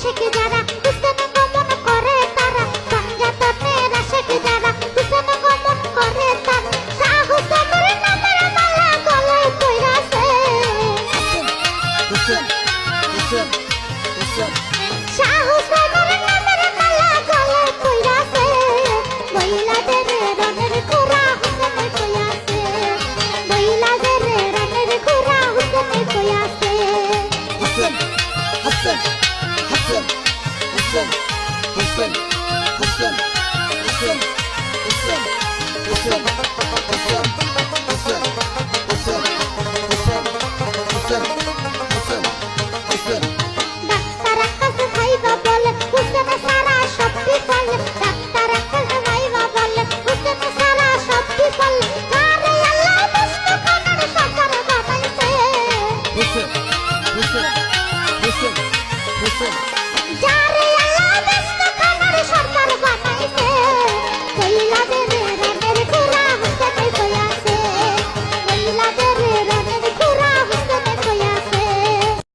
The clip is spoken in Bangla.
আশেক যারা হুসেন গমন করে তারা সঞ্জাতনের আশেক যারা হুসেন গমন করে তারা শাহ হুসেনের নামের মালা গলায় পইরাছে হুসেন হুসেন হুসেন শাহ হুসেনের নামের মালা গলায় পইরাছে মহিলাদের রনের ঘোড়া হুসেন কইয়াছে মহিলাদের রনের ঘোড়া হুসেন কইয়াছে হুসেন হুসেন হুসেন হুসেন হুসেন হুসেন হুসেন হুসেন হুসেন হুসেন হুসেন হুসেন হুসেন হুসেন হুসেন হুসেন ডাক্তার আকাশ ভাইবা বলে হুসেন সারা সব বিফল ডাক্তার আকাশ ভাইবা বলে হুসেন সারা সব বিফল আরে আল্লাহ মুস্তফার সরকার বানাইছে হুসেন হুসেন হুসেন হুসেন যা